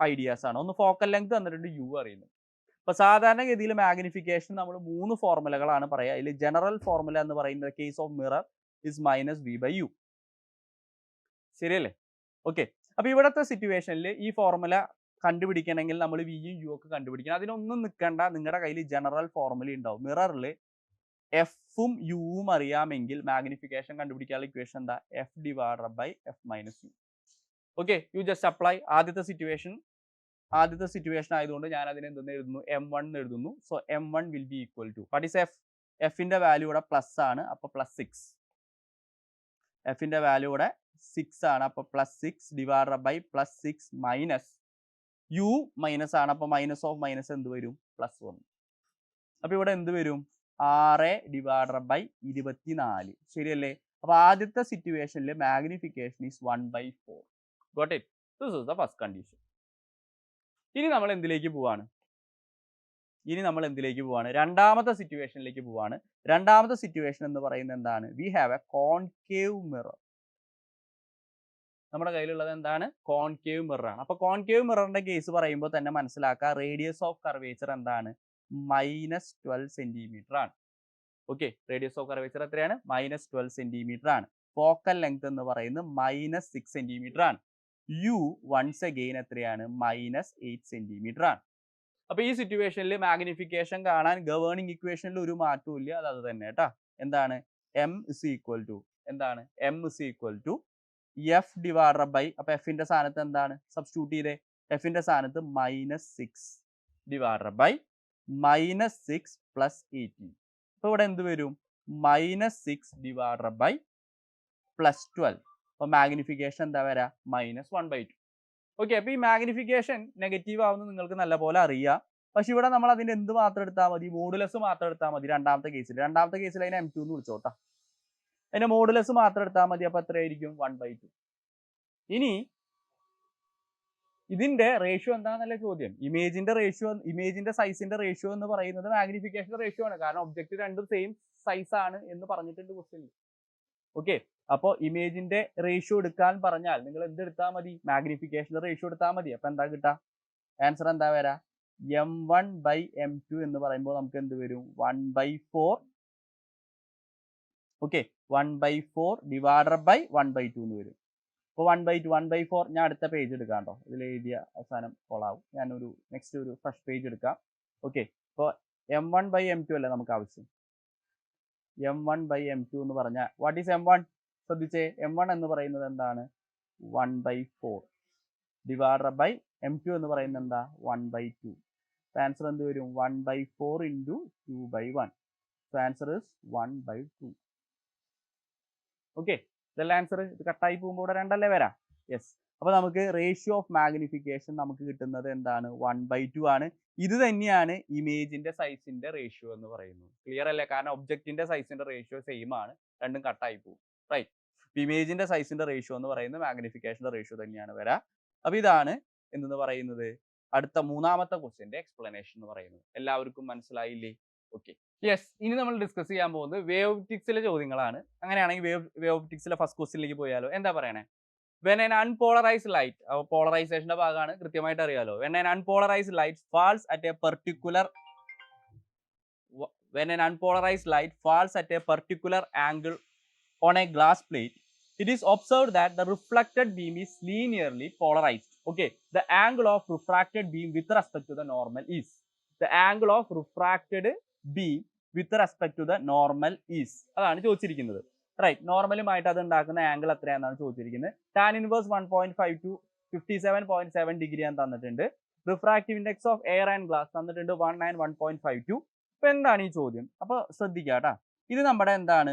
ഐഡിയാസ് ആണ്. ഒന്ന് ഫോക്കൽ ലെങ്ത് തന്നിട്ടുണ്ട്, യു അറിയുന്നത്. അപ്പൊ സാധാരണഗതിയിൽ മാഗ്നിഫിക്കേഷൻ നമ്മൾ 3 ഫോർമുലകളാണ് പറയുക. അതിൽ ജനറൽ ഫോർമുല എന്ന് പറയുന്നത് case of mirror is -v/u. ശരിയല്ലേ? ഓക്കെ, അപ്പൊ ഇവിടത്തെ സിറ്റുവേഷനിൽ ഈ ഫോർമുല കണ്ടുപിടിക്കണമെങ്കിൽ നമ്മൾ വിയും യു ഒക്കെ കണ്ടുപിടിക്കണം. അതിനൊന്നും നിൽക്കണ്ട, നിങ്ങളുടെ കയ്യിൽ ജനറൽ ഫോർമുല ഉണ്ടാവും. മിററിൽ എഫും യുവും അറിയാമെങ്കിൽ മാഗ്നിഫിക്കേഷൻ കണ്ടുപിടിക്കാനുള്ള ഇക്വേഷൻ എന്താ? f/f-u. Okay, you just apply. ആദ്യത്തെ സിറ്റുവേഷൻ ആയതുകൊണ്ട് ഞാൻ അതിനെ എന്തെന്ന് എഴുതുന്നു? m1 എന്ന് എഴുതുന്നു. So m1 will be equal to what is F? എഫിന്റെ വാല്യൂ ഇവിടെ പ്ലസ് ആണ്, അപ്പൊ +6. എഫിന്റെ വാല്യൂ ഇവിടെ 6 ആണ്, അപ്പൊ +6 /+6 മൈനസ് യു മൈനസ് ആണ്, അപ്പൊ മൈനസ് ഓഫ് മൈനസ് എന്ത് വരും? +1. അപ്പൊ ഇവിടെ എന്ത് വരും? 6/24. ശരിയല്ലേ? അപ്പൊ ആദ്യത്തെ സിറ്റുവേഷനിൽ magnification is 1/4. Got it? This is the first condition. ഇനി നമ്മൾ എന്തിലേക്ക് പോവാണ്? രണ്ടാമത്തെ സിറ്റുവേഷനിലേക്ക് പോവാണ്. രണ്ടാമത്തെ സിറ്റുവേഷൻ എന്ന് പറയുന്നത് എന്താണ്? V have A concave mirror. നമ്മുടെ കയ്യിലുള്ളത് എന്താണ്? കോൺകേവ് മിറർ ആണ്. അപ്പൊ കോൺകേവ് മിററിന്റെ കേസ് പറയുമ്പോൾ തന്നെ മനസ്സിലാക്കുക, റേഡിയസ് ഓഫ് കർവേച്ചർ എന്താണ്? -12 സെന്റിമീറ്റർ ആണ്. ഓക്കെ, റേഡിയസ് ഓഫ് കർവേച്ചർ എത്രയാണ്? -12 സെന്റിമീറ്റർ ആണ്. ഫോക്കൽ ലെങ്ത് എന്ന് പറയുന്നത് -6 സെന്റിമീറ്റർ ആണ്. യു വൺസ് അഗെയിൻ എത്രയാണ്? -8 സെന്റിമീറ്റർ ആണ്. അപ്പൊ ഈ സിറ്റുവേഷനിൽ മാഗ്നിഫിക്കേഷൻ കാണാൻ ഗവേണിംഗ് ഇക്വേഷനിൽ ഒരു മാറ്റവും ഇല്ല, അത് തന്നെ കേട്ടാ. എന്താണ്? m is equal to f divided by, അപ്പൊ എഫിന്റെ സ്ഥാനത്ത് എന്താണ് സബ്സ്റ്റിറ്റ്യൂട്ട് ചെയ്തേ? എഫിന്റെ സ്ഥാനത്ത് -6 ഡിവൈഡഡ് ബൈ -6 + 18. അപ്പൊ ഇവിടെ എന്ത് വരും? -6 ഡിവൈഡഡ് ബൈ +12. അപ്പൊ മാഗ്നിഫിക്കേഷൻ എന്താ വരാ? -1/2. ഓക്കെ, അപ്പൊ ഈ മാഗ്നിഫിക്കേഷൻ നെഗറ്റീവ് ആവുന്നത് നിങ്ങൾക്ക് നല്ലപോലെ അറിയാം. പക്ഷെ ഇവിടെ നമ്മൾ അതിന്റെ എന്ത് മാത്രം എടുത്താൽ മതി? മോഡുലസ് മാത്രം എടുത്താൽ മതി. രണ്ടാമത്തെ കേസിൽ അതിനെ m2 എന്ന് വിളിച്ചോട്ടാ. അതിന്റെ മോഡുലസ് മാത്രം എടുത്താൽ മതി. അപ്പൊ എത്രയായിരിക്കും? 1/2. ഇനി ഇതിന്റെ റേഷ്യോ എന്താണെന്നല്ലേ ചോദ്യം. ഇമേജിന്റെ സൈസിന്റെ റേഷ്യോ എന്ന് പറയുന്നത് മാഗ്നിഫിക്കേഷന്റെ റേഷ്യോ ആണ്. കാരണം ഒബ്ജക്റ്റ് രണ്ടും സെയിം സൈസ് ആണ് എന്ന് പറഞ്ഞിട്ടുണ്ട് ക്വസ്റ്റ്യനിൽ. ഓക്കെ, അപ്പോൾ ഇമേജിന്റെ റേഷ്യോ എടുക്കാൻ പറഞ്ഞാൽ നിങ്ങൾ എന്തെടുത്താൽ മതി? മാഗ്നിഫിക്കേഷന്റെ റേഷ്യോ എടുത്താൽ മതി. അപ്പൊ എന്താ കിട്ടുക? ആൻസർ എന്താ വരാ? m1 by m2 എന്ന് പറയുമ്പോൾ നമുക്ക് എന്ത് വരും 1/4 ഓക്കെ 1/4 ഡിവൈഡഡ് ബൈ 1/2 എന്ന് വരും. അപ്പോൾ 1/4 ഞാൻ അടുത്ത പേജ് എടുക്കാം കേട്ടോ. ഇതിൽ എഴുതിയ അവസാനം കൊളാവും. ഞാനൊരു നെക്സ്റ്റ് ഒരു ഫ്രഷ് പേജ് എടുക്കാം. ഓക്കെ അപ്പോൾ m1 by m2 അല്ലേ നമുക്ക് ആവശ്യം. m1 by m2 എന്ന് പറഞ്ഞാൽ വാട്ട് ഈസ് m1? ശ്രദ്ധിച്ചേ, m1 എന്ന് പറയുന്നത് എന്താണ് 1/4 ഡിവൈഡഡ് ബൈ m2 എന്ന് പറയുന്നത് എന്താ 1/2. ആൻസർ എന്ത് വരും 1/4 ഇൻറ്റു 2/1. Answer is 1/2. ഓക്കെ ഇതല്ല ആൻസർ. ഇത് കട്ടായി പോകുമ്പോൾ ഇവിടെ 2 അല്ലേ വരാം. യെസ്. അപ്പോൾ നമുക്ക് റേഷ്യോ ഓഫ് മാഗ്നിഫിക്കേഷൻ നമുക്ക് കിട്ടുന്നത് എന്താണ് 1/2 ആണ്. ഇത് തന്നെയാണ് ഇമേജിന്റെ സൈസിന്റെ റേഷ്യോ എന്ന് പറയുന്നത്. ക്ലിയർ അല്ലേ? കാരണം ഒബ്ജക്റ്റിന്റെ സൈസിന്റെ റേഷ്യോ സെയിം ആണ്, രണ്ടും കട്ടായി പോകും. റൈറ്റ്. ഇമേജിന്റെ സൈസിന്റെ റേഷ്യോ എന്ന് പറയുന്നത് മാഗ്നിഫിക്കേഷന്റെ റേഷ്യോ തന്നെയാണ് വരാ. അപ്പോൾ ഇതാണ് എന്തെന്ന് പറയുന്നത് അടുത്ത മൂന്നാമത്തെ ക്വസ്റ്റ്യന്റെ എക്സ്പ്ലനേഷൻ എന്ന് പറയുന്നത്. എല്ലാവർക്കും മനസ്സിലായില്ലേ? Okay yes. ഇനി നമ്മൾ ഡിസ്കസ് ചെയ്യാൻ പോകുന്നത് വേവ് ഒപ്റ്റിക്സിലെ ചോദ്യങ്ങളാണ്. അങ്ങനെയാണെങ്കിൽ വേവ് ഒപ്റ്റിക്സിലെ ഫസ്റ്റ് ക്വസ്റ്റ്യനിലേക്ക് പോയാലോ? എന്താ പറയണേ? വെൻ an unpolarized light, പോളറൈസേഷന്റെ ഭാഗമാണ്, കൃത്യമായിട്ട് അറിയാലോ. When an unpolarized light falls at a particular angle on a glass plate, it is observed that the reflected beam is linearly polarized. Okay, the angle of refracted beam with respect to the normal is. The angle of refracted beam with respect to the normal is. അതാണ് ചോദിച്ചിരിക്കുന്നത്. Right. നോർമലുമായിട്ട് അത് ഉണ്ടാക്കുന്ന angle എത്രയാണെന്നാണ് ചോദിച്ചിരിക്കുന്നത്. Tan inverse 1.5 to 57.7 degree ആണ് തന്നിട്ടുണ്ട്. Refractive index of air and glass തന്നിട്ടുണ്ട് 1 and 1.52. അപ്പോൾ എന്താണ് ഈ ചോദ്യം? അപ്പോൾ ശ്രദ്ധിക്കുക കേട്ടോ. ഇത് നമ്മുടെ എന്താണ്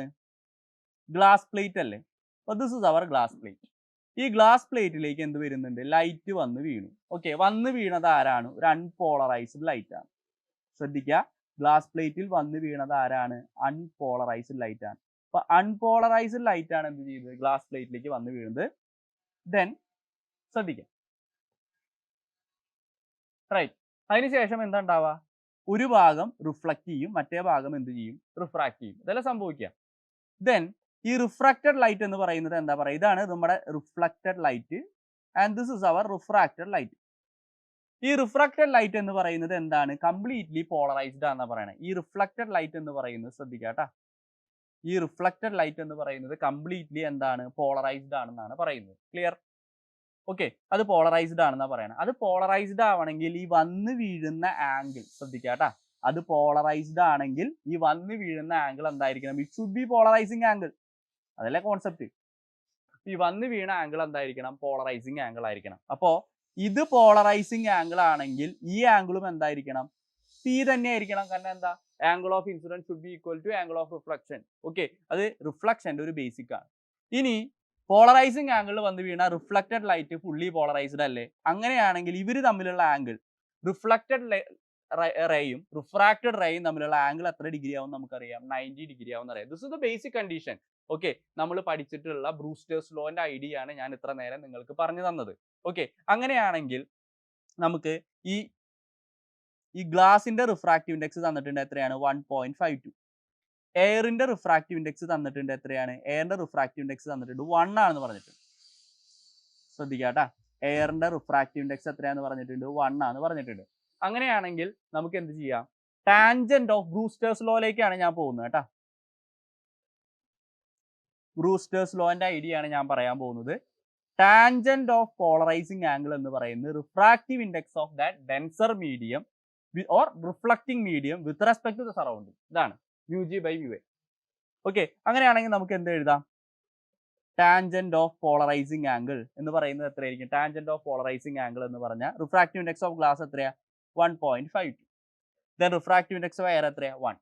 ഗ്ലാസ് പ്ലേറ്റ് അല്ലേ? അപ്പോൾ this is our glass plate. ഈ ഗ്ലാസ് പ്ലേറ്റിലേക്ക് എന്ത് വരുന്നുണ്ട്? ലൈറ്റ് വന്ന് വീണു. ഓക്കെ, വന്ന് വീണത് ആരാണ്? ഒരു അൺപോളറൈസ്ഡ് ലൈറ്റ് ആണ്. ശ്രദ്ധിക്കുക, ഗ്ലാസ് പ്ലേറ്റിൽ വന്ന് വീണത് ആരാണ്? അൺപോളറൈസ്ഡ് ലൈറ്റ് ആണ്. അപ്പോൾ അൺപോളറൈസ്ഡ് ലൈറ്റ് ആണ് എന്ത് ചെയ്തത്? ഗ്ലാസ് പ്ലേറ്റിലേക്ക് വന്ന് വീഴുന്നത്. ദെൻ ശ്രദ്ധിക്കാം. റൈറ്റ്. അതിനുശേഷം എന്താ ഉണ്ടാവുക? ഒരു ഭാഗം റിഫ്ലക്റ്റ് ചെയ്യും, മറ്റേ ഭാഗം എന്ത് ചെയ്യും? റിഫ്രാക്ട് ചെയ്യും. ഇതെല്ലാം സംഭവിക്കുക. ദെൻ ഈ റിഫ്രാക്റ്റഡ് ലൈറ്റ് എന്ന് പറയുന്നത് എന്താ പറയുക? ഇതാണ് നമ്മുടെ reflected light and this is our refracted light. ഈ റിഫ്രാക്റ്റഡ് ലൈറ്റ് എന്ന് പറയുന്നത് എന്താണ്? കംപ്ലീറ്റ്ലി പോളറൈസ്ഡ് ആണെന്നാ പറയണത്. ഈ റിഫ്ലക്റ്റഡ് ലൈറ്റ് എന്ന് പറയുന്നത് ശ്രദ്ധിക്കുക കേട്ടോ. ഈ റിഫ്ലക്റ്റഡ് ലൈറ്റ് എന്ന് പറയുന്നത് കംപ്ലീറ്റ്ലി എന്താണ്? പോളറൈസ്ഡ് ആണെന്നാണ് പറയുന്നത്. ക്ലിയർ? ഓക്കെ, അത് പോളറൈസ്ഡ് ആണെന്നാണ് പറയുന്നത്. അത് പോളറൈസ്ഡ് ആവണമെങ്കിൽ ഈ വന്ന് വീഴുന്ന ആംഗിൾ ശ്രദ്ധിക്കുക കേട്ടോ. അത് പോളറൈസ്ഡ് ആണെങ്കിൽ ഈ വന്ന് വീഴുന്ന ആംഗിൾ എന്തായിരിക്കണം? It should be polarising angle. അതല്ലേ കോൺസെപ്റ്റ്. ഈ വന്ന് വീണ ആംഗിൾ എന്തായിരിക്കണം? പോളറൈസിങ് ആംഗിൾ ആയിരിക്കണം. അപ്പോൾ ഇത് പോളറൈസിങ് ആംഗിൾ ആണെങ്കിൽ ഈ ആംഗിളും എന്തായിരിക്കണം? പി തന്നെ ആയിരിക്കണം. കാരണം എന്താ? Angle of incidence should be equal to angle of reflection. Okay, അത് റിഫ്ലക്ഷന്റെ ഒരു ബേസിക് ആണ്. ഇനി പോളറൈസിങ് ആംഗിളിൽ വന്ന് വീണ റിഫ്ലക്റ്റഡ് ലൈറ്റ് ഫുള്ളി പോളറൈസ്ഡ് അല്ലേ? അങ്ങനെയാണെങ്കിൽ ഇവർ തമ്മിലുള്ള ആംഗിൾ റിഫ്ലക്റ്റഡ് റേയും റിഫ്രാക്റ്റഡ് റേയും തമ്മിലുള്ള ആംഗിൾ എത്ര ഡിഗ്രി ആവും നമുക്കറിയാം? 90 ഡിഗ്രി ആവും എന്നറിയാം. This is the basic condition. Okay, നമ്മൾ പഠിച്ചിട്ടുള്ള ബ്രൂസ്റ്റേഴ്സ് ലോന്റെ ഐഡിയ ആണ് ഞാൻ ഇത്ര നേരം നിങ്ങൾക്ക് പറഞ്ഞു തന്നത്. ഓക്കെ, അങ്ങനെയാണെങ്കിൽ നമുക്ക് ഈ ഗ്ലാസിന്റെ റിഫ്രാക്റ്റീവ് ഇൻഡെക്സ് തന്നിട്ടുണ്ട് എത്രയാണ്? 1.52. എയറിന്റെ റിഫ്രാക്റ്റീവ് ഇൻഡെക്സ് തന്നിട്ടുണ്ട് എത്രയാണ്? എയറിന്റെ റിഫ്രാക്റ്റീവ് ഇൻഡെക്സ് തന്നിട്ടുണ്ട് 1 ആണെന്ന് പറഞ്ഞിട്ടുണ്ട്. ശ്രദ്ധിക്കുക കേട്ടോ. എയറിന്റെ റിഫ്രാക്റ്റീവ് ഇൻഡെക്സ് എത്രയാണെന്ന് പറഞ്ഞിട്ടുണ്ട്? 1 ആണ് പറഞ്ഞിട്ടുണ്ട്. അങ്ങനെയാണെങ്കിൽ നമുക്ക് എന്ത് ചെയ്യാം? ടാൻജന്റ് ഓഫ് ബ്രൂസ്റ്റേഴ്സ് ലോയിലേക്കാണ് ഞാൻ പോകുന്നത് കേട്ടോ. ബ്രൂസ്റ്റേഴ്സ് ലോന്റെ ഐഡിയ ആണ് ഞാൻ പറയാൻ പോകുന്നത്. ടാൻജന്റ് ഓഫ് പോളറൈസിങ് ആംഗിൾ എന്ന് പറയുന്നത് refractive index of that denser medium or reflecting medium with respect to the surrounding. ഇതാണ് μg/μa. ഓക്കെ, അങ്ങനെയാണെങ്കിൽ നമുക്ക് എന്ത് എഴുതാം? ടാൻജന്റ് ഓഫ് പോളറൈസിങ് ആംഗിൾ എന്ന് പറയുന്നത് എത്രയായിരിക്കും? ടാൻജന്റ് ഓഫ് പോളറൈസിങ് ആംഗിൾ എന്ന് പറഞ്ഞാൽ റിഫ്രാക്റ്റീവ് ഇൻഡെക്സ് ഓഫ് ഗ്ലാസ് എത്രയാ? 1.52. Then refractive index of air എത്രയാ? 1.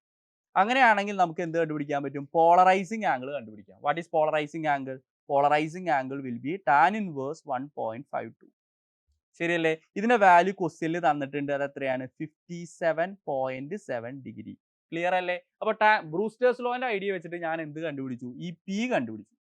അങ്ങനെയാണെങ്കിൽ നമുക്ക് എന്ത് കണ്ടുപിടിക്കാൻ പറ്റും? പോളറൈസിങ് ആംഗിൾ കണ്ടുപിടിക്കാം. What is polarising angle? Polarising angle will be tan inverse 1.52. ശരിയല്ലേ? ഇതിന്റെ വാല്യൂ ക്വസ്റ്റ്യനിൽ തന്നിട്ടുണ്ട്. അത് എത്രയാണ്? 57.7 ഡിഗ്രി. ക്ലിയർ അല്ലേ? അപ്പൊ ബ്രൂസ്റ്റേഴ്സ് ലോന്റെ ഐഡിയ വെച്ചിട്ട് ഞാൻ എന്ത് കണ്ടുപിടിച്ചു? ഈ പി കണ്ടുപിടിച്ചു.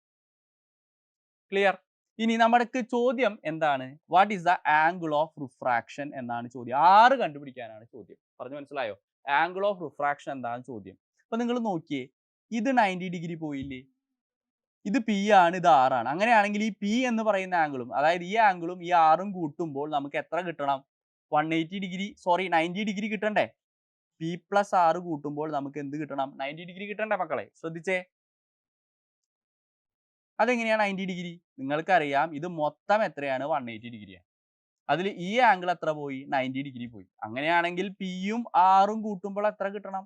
ക്ലിയർ? ഇനി നമ്മുടെ ചോദ്യം എന്താണ്? What is the angle of refraction എന്നാണ് ചോദ്യം. 6 കണ്ടുപിടിക്കാനാണ് ചോദ്യം. പറഞ്ഞു മനസ്സിലായോ? ആംഗിൾ ഓഫ് റിഫ്രാക്ഷൻ എന്താണ് ചോദ്യം. അപ്പൊ നിങ്ങൾ നോക്കിയേ, ഇത് 90 ഡിഗ്രി പോയില്ലേ? ഇത് പി ആണ്, ഇത് 6 ആണ്. അങ്ങനെയാണെങ്കിൽ ഈ പി എന്ന് പറയുന്ന ആംഗിളും, അതായത് ഈ ആംഗിളും ഈ 6ഉം കൂട്ടുമ്പോൾ നമുക്ക് എത്ര കിട്ടണം? 180 ഡിഗ്രി സോറി 90 ഡിഗ്രി കിട്ടണ്ടേ? പി പ്ലസ് ആർ കൂട്ടുമ്പോൾ നമുക്ക് എന്ത് കിട്ടണം? 90 ഡിഗ്രി കിട്ടണ്ടേ മക്കളെ? ശ്രദ്ധിച്ചേ. അതെങ്ങനെയാണ് 90 ഡിഗ്രി? നിങ്ങൾക്കറിയാം ഇത് മൊത്തം എത്രയാണ്? 180 ഡിഗ്രിയാണ്. അതിൽ ഈ ആംഗിൾ എത്ര പോയി? 90 ഡിഗ്രി പോയി. അങ്ങനെയാണെങ്കിൽ പിയും ആറും കൂട്ടുമ്പോൾ എത്ര കിട്ടണം?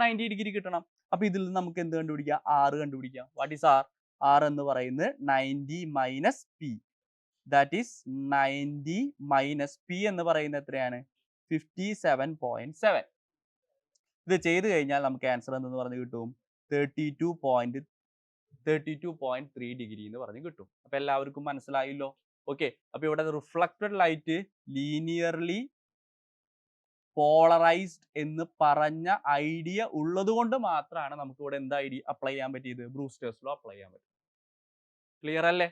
90 ഡിഗ്രി കിട്ടണം. അപ്പോൾ ഇതിൽ നിന്ന് നമുക്ക് എന്ത് കണ്ടുപിടിക്കാം? ആർ കണ്ടുപിടിക്കാം. What is R? ആർ എന്ന് പറയുന്നത് 90 minus P. That is 90 minus P എന്ന് പറയുന്നത് എത്രയാണ്? 57.7. ഇത് ചെയ്ത് കഴിഞ്ഞാൽ നമുക്ക് ആൻസർ എന്തെന്ന് പറഞ്ഞ് കിട്ടും? 32.3 ഡിഗ്രി എന്ന് പറഞ്ഞ് കിട്ടും. അപ്പോൾ എല്ലാവർക്കും മനസ്സിലായല്ലോ? ഓക്കെ. അപ്പോൾ ഇവിടെ റിഫ്ലക്റ്റഡ് ലൈറ്റ് ലീനിയർലി പോളറൈസ്ഡ് എന്ന് പറഞ്ഞ ഐഡിയ ഉള്ളത് കൊണ്ട് മാത്രമാണ് നമുക്ക് ഇവിടെ എന്ത് ഐഡിയ അപ്ലൈ ചെയ്യാൻ പറ്റിയത്? ബ്രൂസ്റ്റേഴ്സ് ലോ അപ്ലൈ ചെയ്യാൻ പറ്റും. ക്ലിയർ അല്ലേ?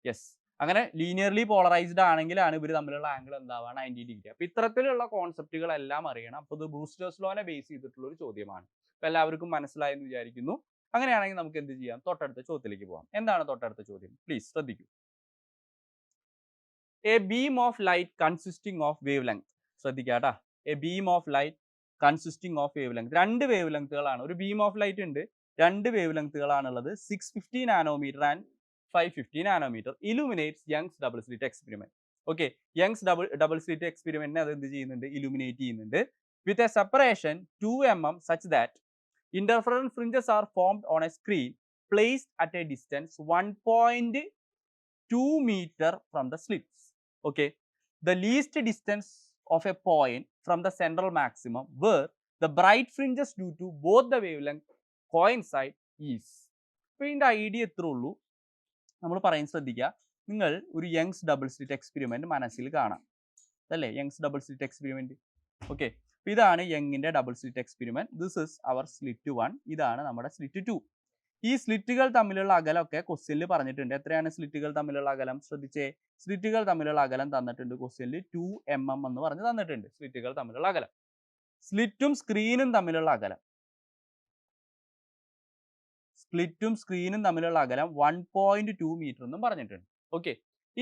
യെസ്. അങ്ങനെ ലീനിയർലി പോളറൈസ്ഡ് ആണെങ്കിലാണ് ഇവർ തമ്മിലുള്ള ആംഗിൾ എന്താവുക? 90 ഡിഗ്രി. അപ്പോൾ ഇത്തരത്തിലുള്ള കോൺസെപ്റ്റുകളെല്ലാം അറിയണം. അപ്പോൾ ഇത് ബ്രൂസ്റ്റേഴ്സ് ലോനെ ബേസ് ചെയ്തിട്ടുള്ള ഒരു ചോദ്യമാണ്. അപ്പോൾ എല്ലാവർക്കും മനസ്സിലായെന്ന് വിചാരിക്കുന്നു. അങ്ങനെയാണെങ്കിൽ നമുക്ക് എന്ത് ചെയ്യാം? തൊട്ടടുത്ത ചോദ്യത്തിലേക്ക് പോകാം. എന്താണ് തൊട്ടടുത്ത ചോദ്യം? പ്ലീസ് ശ്രദ്ധിക്കൂ. A beam of light consisting of wavelength. ശ്രദ്ധിക്കാട്ടാ. A beam of light consisting of wavelength. രണ്ട് വേവ് ലെങ്ത്തുകളാണ്. ഒരു ബീം ഓഫ് ലൈറ്റ് ഉണ്ട്. രണ്ട് വേവ് ലെങ്ത്തുകളാണുള്ളത്. 650 nanometre and 550 nanometre. Illuminates Young's double slit experiment. Okay. Young's double slit എക്സ്പെരിമെന്റിനെ അത് എന്ത് ചെയ്യുന്നുണ്ട്? ഇലുമിനേറ്റ് ചെയ്യുന്നുണ്ട്. With a separation 2 mm such that interference fringes are formed on a screen placed at a distance 1.2 meter from the slits. Okay. The least distance of a point from the central maximum where the bright fringes due to both the wavelength coincide is. അപ്പോൾ ഇതിൻ്റെ idea എത്രേ ഉള്ളൂ? നമ്മൾ പറയുന്നത് ശ്രദ്ധിക്കുക. നിങ്ങൾ ഒരു Young's double slit experiment മനസ്സിൽ കാണാം അല്ലേ? Young's double slit experiment. Okay. ഇതാണ് യങ്ങിന്റെ double slit experiment. This is our slit 1. ഇതാണ് നമ്മുടെ സ്ലിറ്റ് 2. ഈ സ്ലിറ്റുകൾ തമ്മിലുള്ള അകലമൊക്കെ ക്വസ്റ്റ്യനിൽ പറഞ്ഞിട്ടുണ്ട്. എത്രയാണ് സ്ലിറ്റുകൾ തമ്മിലുള്ള അകലം? ശ്രദ്ധിച്ചേ. സ്ലിറ്റുകൾ തമ്മിലുള്ള അകലം തന്നിട്ടുണ്ട് ക്വസ്റ്റ്യനിൽ 2 mm എന്ന് പറഞ്ഞ് തന്നിട്ടുണ്ട്. സ്ലിറ്റുകൾ തമ്മിലുള്ള അകലം. സ്ലിറ്റും സ്ക്രീനും തമ്മിലുള്ള അകലം 1.2 മീറ്റർ എന്നും പറഞ്ഞിട്ടുണ്ട്. ഓക്കെ.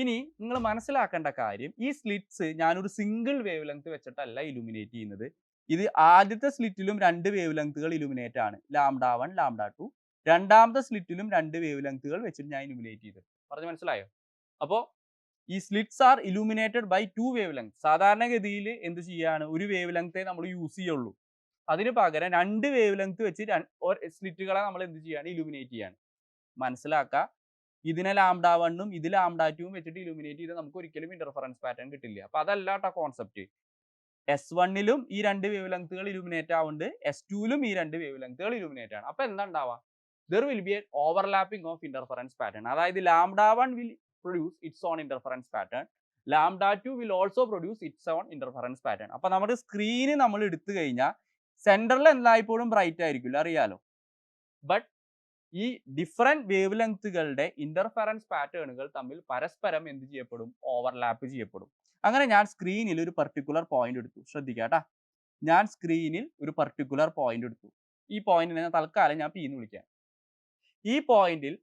ഇനി നിങ്ങൾ മനസ്സിലാക്കേണ്ട കാര്യം, ഈ സ്ലിറ്റ്സ് ഞാനൊരു സിംഗിൾ വേവ് ലെങ്ത് വെച്ചിട്ടല്ല ഇലുമിനേറ്റ് ചെയ്യുന്നത്. ഇത് ആദ്യത്തെ സ്ലിറ്റിലും രണ്ട് വേവ് ലെങ്ത്തുകൾ ഇലുമിനേറ്റ് ആണ്. λ1 λ2. രണ്ടാമത്തെ സ്ലിറ്റിലും രണ്ട് വേവ് ലെങ്ത്തുകൾ വെച്ചിട്ട് ഞാൻ ഇലുമിനേറ്റ് ചെയ്തത്. പറഞ്ഞു മനസ്സിലായോ? അപ്പോൾ ഈ slits are illuminated by 2 wavelength. സാധാരണഗതിയിൽ എന്ത് ചെയ്യാണ്? ഒരു വേവ് ലെങ്തേ നമ്മൾ യൂസ് ചെയ്യുള്ളൂ. അതിന് പകരം രണ്ട് വേവ് ലെങ്ത് വെച്ച് സ്ലിറ്റുകളെ നമ്മൾ എന്ത് ചെയ്യാണ്? ഇലുമിനേറ്റ് ചെയ്യാണ്. മനസ്സിലാക്കുക. ഇതിനെ λ1ഉം ഇത് λ2ഉം വെച്ചിട്ട് ഇലുമിനേറ്റ് ചെയ്താൽ നമുക്ക് ഒരിക്കലും ഇന്റർഫറൻസ് പാറ്റേൺ കിട്ടില്ല. അപ്പോൾ അതല്ല കേട്ടോ കോൺസെപ്റ്റ്. S1ലും ഈ രണ്ട് വേവ് ലെങ്ത്തുകൾ ഇലുമിനേറ്റ് ആവുന്നുണ്ട്. S2ലും ഈ രണ്ട് വേവ് ലെങ്ത്തുകൾ ഇലുമിനേറ്റ് ആണ്. അപ്പോൾ എന്താ ഉണ്ടാവുക? There will be an overlapping of interference pattern. അതായത് λ1 will produce its own interference pattern. λ2 will also produce its own interference pattern. അപ്പോൾ നമ്മുടെ സ്ക്രീന് നമ്മൾ എടുത്തു കഴിഞ്ഞാൽ സെന്ററിൽ എല്ലായ്പ്പോഴും ബ്രൈറ്റ് ആയിരിക്കില്ല, അറിയാലോ. ബട്ട് ഈ ഡിഫറെന്റ് വേവ് ലെങ്ത്തുകളുടെ ഇന്റർഫറൻസ് പാറ്റേണുകൾ തമ്മിൽ പരസ്പരം എന്ത് ചെയ്യപ്പെടും? ഓവർലാപ്പ് ചെയ്യപ്പെടും. അങ്ങനെ ഞാൻ സ്ക്രീനിൽ ഒരു പർട്ടിക്കുലർ പോയിന്റ് എടുത്തു. ശ്രദ്ധിക്കാട്ടാ. ഞാൻ സ്ക്രീനിൽ ഒരു പർട്ടിക്കുലർ പോയിന്റ് എടുത്തു. ഈ പോയിന്റിനെ തൽക്കാലം ഞാൻ P എന്ന് വിളിക്കാം. ഈ പോയിന്റിൽ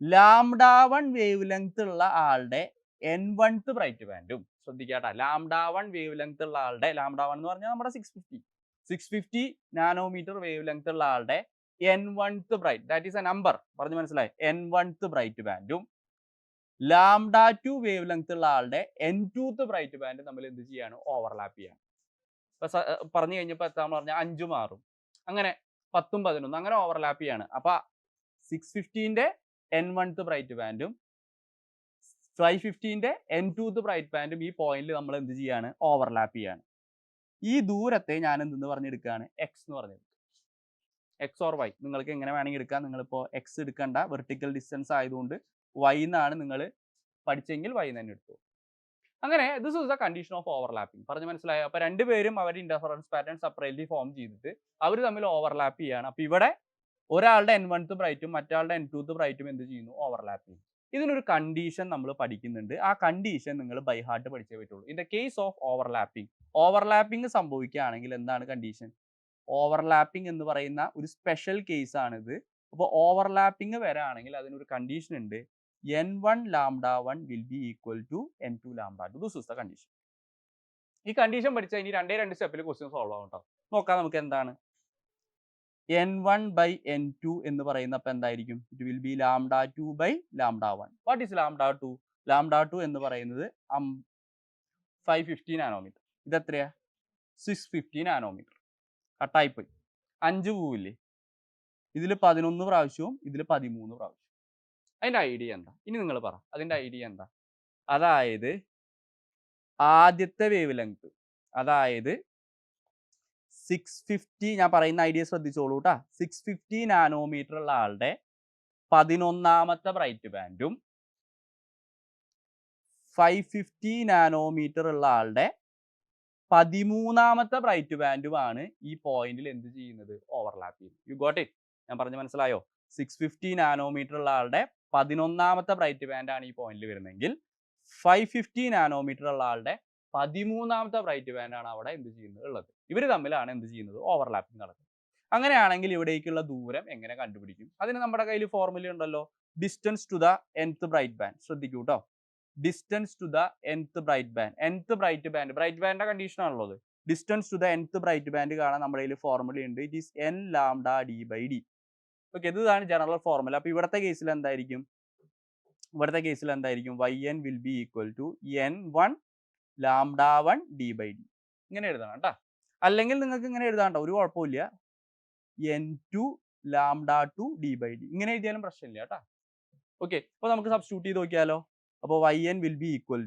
λ1 വേവ് ലെങ്ത് ഉള്ള ആളുടെ n1th ബ്രൈറ്റ് ബാൻഡും, ശ്രദ്ധിക്കാട്ടാ, λ1 വേവ് ലെങ്ത് ഉള്ള ആളുടെ, λ1 എന്ന് പറഞ്ഞാൽ നമ്മുടെ 650 നാനോമീറ്റർ വേവ് ലെങ്ത് ഉള്ള ആളുടെ n1th bright, that is A number, പറഞ്ഞു മനസ്സിലായി, n1th ബ്രൈറ്റ് ബാൻഡും λ2 വേവ് ലെങ്ത് ഉള്ള ആളുടെ n2th ബ്രൈറ്റ് ബാൻഡും തമ്മിൽ എന്ത് ചെയ്യാണ്? ഓവർലാപ്പ് ചെയ്യാണ്. പറഞ്ഞു കഴിഞ്ഞപ്പോൾ എത്ര പറഞ്ഞാൽ 5 മാറും, അങ്ങനെ 10ഉം 11 അങ്ങനെ ഓവർലാപ്പ് ചെയ്യാണ്. അപ്പൊ 650ന്റെ n1th ബ്രൈറ്റ് ബാൻഡും 550ന്റെ n2th ബ്രൈറ്റ് ബാൻഡും ഈ പോയിന്റിൽ നമ്മൾ എന്ത് ചെയ്യാണ്? ഓവർലാപ്പ് ചെയ്യാണ്. ഈ ദൂരത്തെ ഞാൻ എന്തെന്ന് പറഞ്ഞെടുക്കുകയാണ്? എക്സ് എന്ന് പറഞ്ഞെടുക്കുക. എക്സ് ഓർ വൈ നിങ്ങൾക്ക് എങ്ങനെ വേണമെങ്കിൽ എടുക്കാം. നിങ്ങളിപ്പോൾ എക്സ് എടുക്കണ്ട, വെർട്ടിക്കൽ ഡിസ്റ്റൻസ് ആയതുകൊണ്ട് വൈ എന്നാണ് നിങ്ങൾ പഠിച്ചെങ്കിൽ വൈ തന്നെ എടുത്തു. അങ്ങനെ this is the condition of overlapping. പറഞ്ഞു മനസ്സിലായോ? അപ്പോൾ രണ്ടുപേരും അവരുടെ ഇന്റർഫറൻസ് പാറ്റേൺ സെപ്പറേറ്റ്ലി ഫോം ചെയ്തിട്ട് അവർ തമ്മിൽ ഓവർലാപ്പ് ചെയ്യാണ്. അപ്പോൾ ഇവിടെ ഒരാളുടെ n1th ബ്രൈറ്റും മറ്റാളുടെ n2th ബ്രൈറ്റും എന്ത് ചെയ്യുന്നു? ഓവർലാപ്പ് ചെയ്യും. ഇതിനൊരു കണ്ടീഷൻ നമ്മൾ പഠിക്കുന്നുണ്ട്. ആ കണ്ടീഷൻ നിങ്ങൾ ബൈ ഹാർട്ട് പഠിച്ചേ പറ്റുള്ളൂ. In the case of overlapping സംഭവിക്കുകയാണെങ്കിൽ എന്താണ് കണ്ടീഷൻ? ഓവർലാപ്പിംഗ് എന്ന് പറയുന്ന ഒരു സ്പെഷ്യൽ കേസ് ആണിത്. അപ്പോൾ ഓവർലാപ്പിംഗ് വരാണെങ്കിൽ അതിനൊരു കണ്ടീഷൻ ഉണ്ട്. n1 λ1 will be equal to n2 λ2. This is the condition. ഈ കണ്ടീഷൻ പഠിച്ചാൽ ഇനി 2 സ്റ്റെപ്പിൽ ക്വസ്റ്റ്യൻ സോൾവ് ആവും കേട്ടോ. നോക്കാം നമുക്ക് എന്താണ് n1/n2 എന്ന് പറയുന്ന അപ്പോൾ എന്തായിരിക്കും? It will be λ2 by λ1. What is λ2? λ2 എന്ന് പറയുന്നത് 550 നാനോമീറ്റർ. ഇത് എത്രയാ? 650 നാനോമീറ്റർ. കട്ടായിപ്പോയി. 5 പോവില്ലേ? ഇതിൽ 11 പ്രാവശ്യവും ഇതിൽ 13 പ്രാവശ്യം. അതിൻ്റെ ഐഡിയ എന്താ? ഇനി നിങ്ങൾ പറ, അതിൻ്റെ ഐഡിയ എന്താ? അതായത് ആദ്യത്തെ വേവ് ലെങ്ത്, അതായത് 650, ഞാൻ പറയുന്ന ഐഡിയ ശ്രദ്ധിച്ചോളൂ കേട്ടോ. 650 നാനോമീറ്റർ ഉള്ള ആളുടെ 11ാമത്തെ ബ്രൈറ്റ് ബാൻഡും 550 നാനോമീറ്റർ ഉള്ള ആളുടെ 13ാമത്തെ ബ്രൈറ്റ് ബാൻഡുമാണ് ഈ പോയിന്റിൽ എന്ത് ചെയ്യുന്നത്? ഓവർലാപ്പ് ചെയ്യുന്നത്. You got it? ഞാൻ പറഞ്ഞു മനസ്സിലായോ? 650 നാനോമീറ്റർ ഉള്ള ആളുടെ 11ാമത്തെ ബ്രൈറ്റ് ബാൻഡാണ് ഈ പോയിന്റിൽ വരുന്നതെങ്കിൽ 550 നാനോമീറ്റർ ഉള്ള ആളുടെ 13ാമത്തെ ബ്രൈറ്റ് ബാൻഡാണ് അവിടെ എന്ത് ചെയ്യുന്നത് ഉള്ളത്. ഇവർ തമ്മിലാണ് എന്ത് ചെയ്യുന്നത്? ഓവർലാപ്പിംഗ് നടക്കുന്നത്. അങ്ങനെയാണെങ്കിൽ ഇവിടേക്കുള്ള ദൂരം എങ്ങനെ കണ്ടുപിടിക്കും? അതിന് നമ്മുടെ കയ്യിൽ ഫോർമുല ഉണ്ടല്ലോ, distance to the nth bright band. ശ്രദ്ധിക്കൂ കേട്ടോ, distance to the nth bright band. nth bright ബാൻഡിന്റെ കണ്ടീഷൻ ആണുള്ളത്. Distance to the nth bright band കാണാൻ നമ്മുടെ കയ്യിൽ ഫോർമുല ഉണ്ട്. It is n λd/d. Okay, ഇതാണ് ജനറൽ ഫോർമുല. അപ്പോൾ ഇവിടുത്തെ കേസിൽ എന്തായിരിക്കും? yn will be equal to n1 λ1 d/d. ഇങ്ങനെ എഴുതണം കേട്ടോ. അല്ലെങ്കിൽ നിങ്ങൾക്ക് ഇങ്ങനെ എഴുതാം കേട്ടോ, ഒരു കുഴപ്പമില്ല. n2 λ2 d/d ഇങ്ങനെ എഴുതിയാലും പ്രശ്നമില്ല കേട്ടോ. ഓക്കെ, അപ്പോൾ നമുക്ക് സബ്സ്റ്റിറ്റ്യൂട്ട് ചെയ്ത് നോക്കിയാലോ. അപ്പോൾ yn will be equal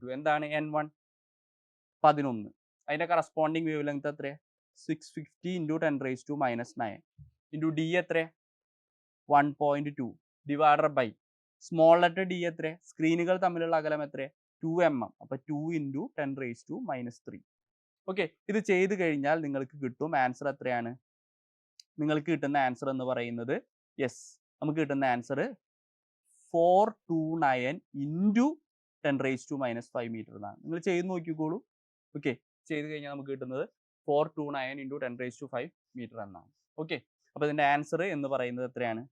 to എന്താണ്? n1 11. അതിന്റെ കറസ്പോണ്ടിങ് വേവ് ലെങ്ത് എത്രയാണ്? 650 × 10⁻⁻9 ഇൻറ്റു d എത്ര? 1.2 divided by small letter d എത്ര? സ്ക്രീനുകൾ തമ്മിലുള്ള അകലം എത്ര? 2 mm. അപ്പോൾ 2 × 10⁻⁻3. ഓക്കെ, ഇത് ചെയ്ത് കഴിഞ്ഞാൽ നിങ്ങൾക്ക് കിട്ടും ആൻസർ എത്രയാണ്? നിങ്ങൾക്ക് കിട്ടുന്ന ആൻസർ എന്ന് പറയുന്നത്, യെസ്, നമുക്ക് കിട്ടുന്ന ആൻസർ 429 × 10⁻⁻5 മീറ്റർ എന്നാണ്. നിങ്ങൾ ചെയ്ത് നോക്കിക്കോളൂ. ഓക്കെ, ചെയ്ത് കഴിഞ്ഞാൽ നമുക്ക് കിട്ടുന്നത് 429 × 10⁻5 മീറ്റർ എന്നാണ്. ഓക്കെ, അപ്പോൾ ഇതിൻ്റെ ആൻസർ എന്ന് പറയുന്നത് എത്രയാണ്?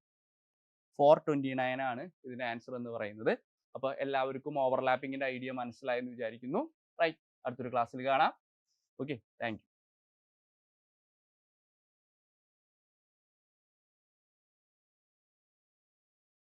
429 ആണ് ഇതിൻ്റെ ആൻസർ എന്ന് പറയുന്നത്. അപ്പോൾ എല്ലാവർക്കും ഓവർലാപ്പിങ്ങിൻ്റെ ഐഡിയ മനസ്സിലായെന്ന് വിചാരിക്കുന്നു. റൈറ്റ്, അടുത്തൊരു ക്ലാസ്സിൽ കാണാം. Okay, thank you.